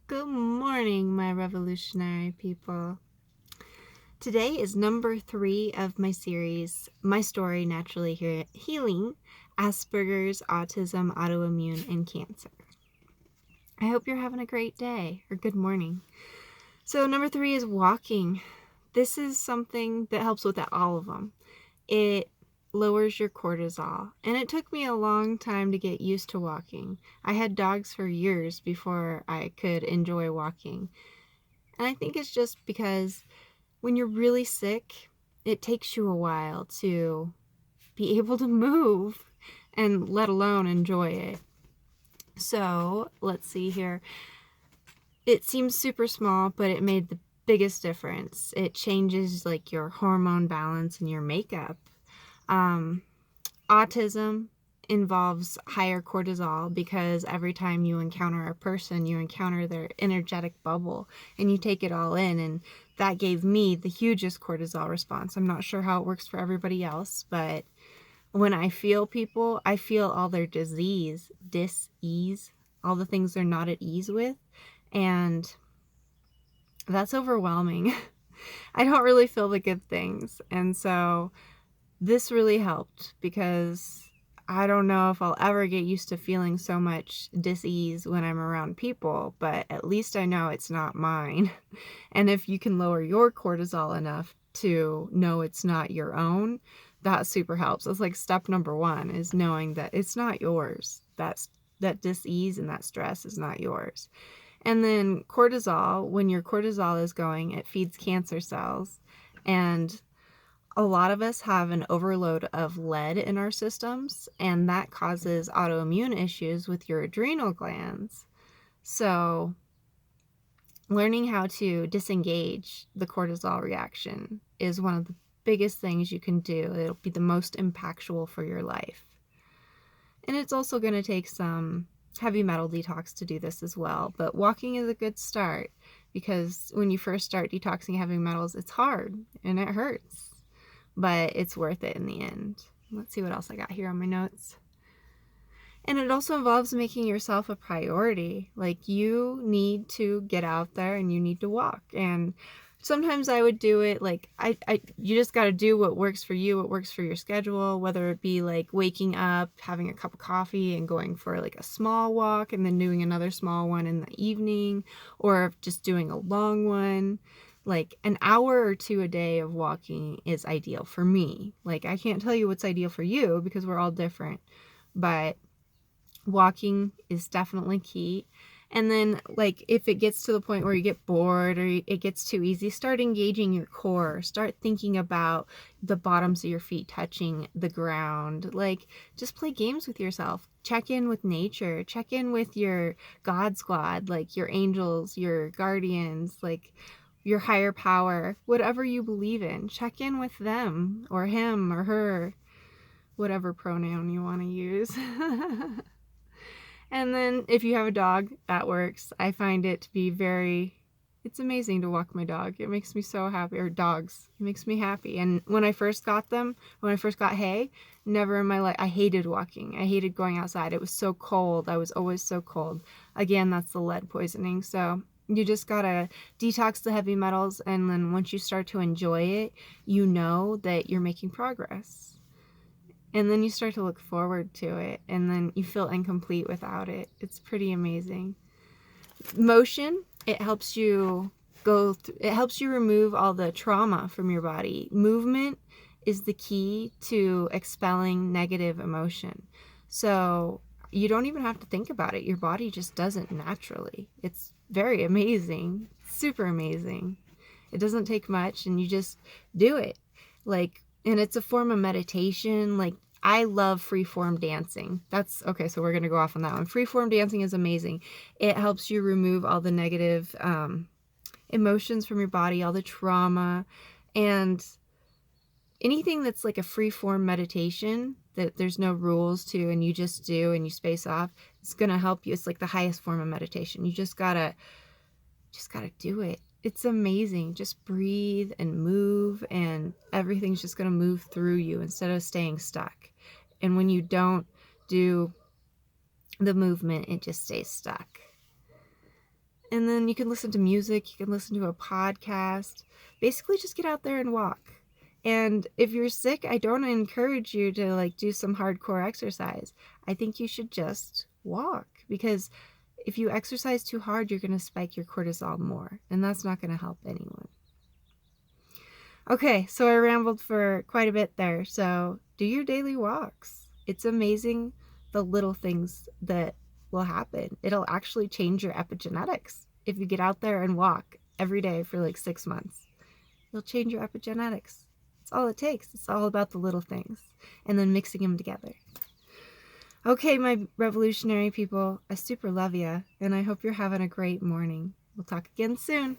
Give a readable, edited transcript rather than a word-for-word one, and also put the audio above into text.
Good morning, my revolutionary people. Today is number 3 of my series, My Story Naturally Healing, Asperger's, Autism, Autoimmune, and Cancer. I hope you're having a great day, or good morning. So number 3 is walking. This is something that helps with all of them. It lowers your cortisol, and it took me a long time to get used to walking. I had dogs for years before I could enjoy walking. And I think it's just because when you're really sick, it takes you a while to be able to move and let alone enjoy it. So let's see here. It seems super small, but it made the biggest difference. It changes like your hormone balance and your makeup. Autism involves higher cortisol because every time you encounter a person, you encounter their energetic bubble and you take it all in, and that gave me the hugest cortisol response. I'm not sure how it works for everybody else, but when I feel people, I feel all their dis-ease, all the things they're not at ease with, and that's overwhelming. I don't really feel the good things, and so this really helped because I don't know if I'll ever get used to feeling so much dis-ease when I'm around people, but at least I know it's not mine. And if you can lower your cortisol enough to know it's not your own, that super helps. That's like step number 1, is knowing that it's not yours. That dis-ease and that stress is not yours. And then cortisol, when your cortisol is going, it feeds cancer cells, and a lot of us have an overload of lead in our systems, and that causes autoimmune issues with your adrenal glands. So learning how to disengage the cortisol reaction is one of the biggest things you can do. It'll be the most impactful for your life. And it's also going to take some heavy metal detox to do this as well. But walking is a good start, because when you first start detoxing heavy metals, it's hard and it hurts. But it's worth it in the end. Let's see what else I got here on my notes. And it also involves making yourself a priority. Like, you need to get out there and you need to walk. And sometimes I would do it like, you just got to do what works for you, what works for your schedule, whether it be like waking up, having a cup of coffee and going for like a small walk and then doing another small one in the evening, or just doing a long one. Like an hour or 2 a day of walking is ideal for me. Like, I can't tell you what's ideal for you because we're all different, but walking is definitely key. And then, like, if it gets to the point where you get bored or it gets too easy, start engaging your core. Start thinking about the bottoms of your feet touching the ground. Like, just play games with yourself. Check in with nature. Check in with your God squad, like your angels, your guardians, like your higher power, whatever you believe in. Check in with them, or him or her, whatever pronoun you want to use. And then if you have a dog, that works. I find it to be it's amazing to walk my dog. It makes me so happy. Or dogs. It makes me happy. And when I first got Hay, never in my life, I hated walking. I hated going outside. It was so cold. I was always so cold. Again, that's the lead poisoning. So you just gotta detox the heavy metals, and then once you start to enjoy it, you know that you're making progress. And then you start to look forward to it, and then you feel incomplete without it. It's pretty amazing. Motion, it helps you remove all the trauma from your body. Movement is the key to expelling negative emotion. So you don't even have to think about it. Your body just does it naturally. It's very amazing, super amazing. It doesn't take much, and you just do it. Like, and it's a form of meditation. Like, I love freeform dancing. That's okay. So we're going to go off on that one. Freeform dancing is amazing. It helps you remove all the negative emotions from your body, all the trauma, and anything that's like a freeform meditation that there's no rules to, and you just do and you space off. It's going to help you. It's like the highest form of meditation. You just gotta do it. It's amazing. Just breathe and move, and everything's just going to move through you instead of staying stuck. And when you don't do the movement, it just stays stuck. And then you can listen to music, you can listen to a podcast. Basically, just get out there and walk. And if you're sick, I don't encourage you to like do some hardcore exercise. I think you should just walk, because if you exercise too hard, you're going to spike your cortisol more, and that's not going to help anyone. Okay, so I rambled for quite a bit there. So do your daily walks. It's amazing the little things that will happen. It'll actually change your epigenetics. If you get out there and walk every day for like 6 months, you'll change your epigenetics. That's all it takes. It's all about the little things and then mixing them together. Okay, my revolutionary people, I super love you, and I hope you're having a great morning. We'll talk again soon.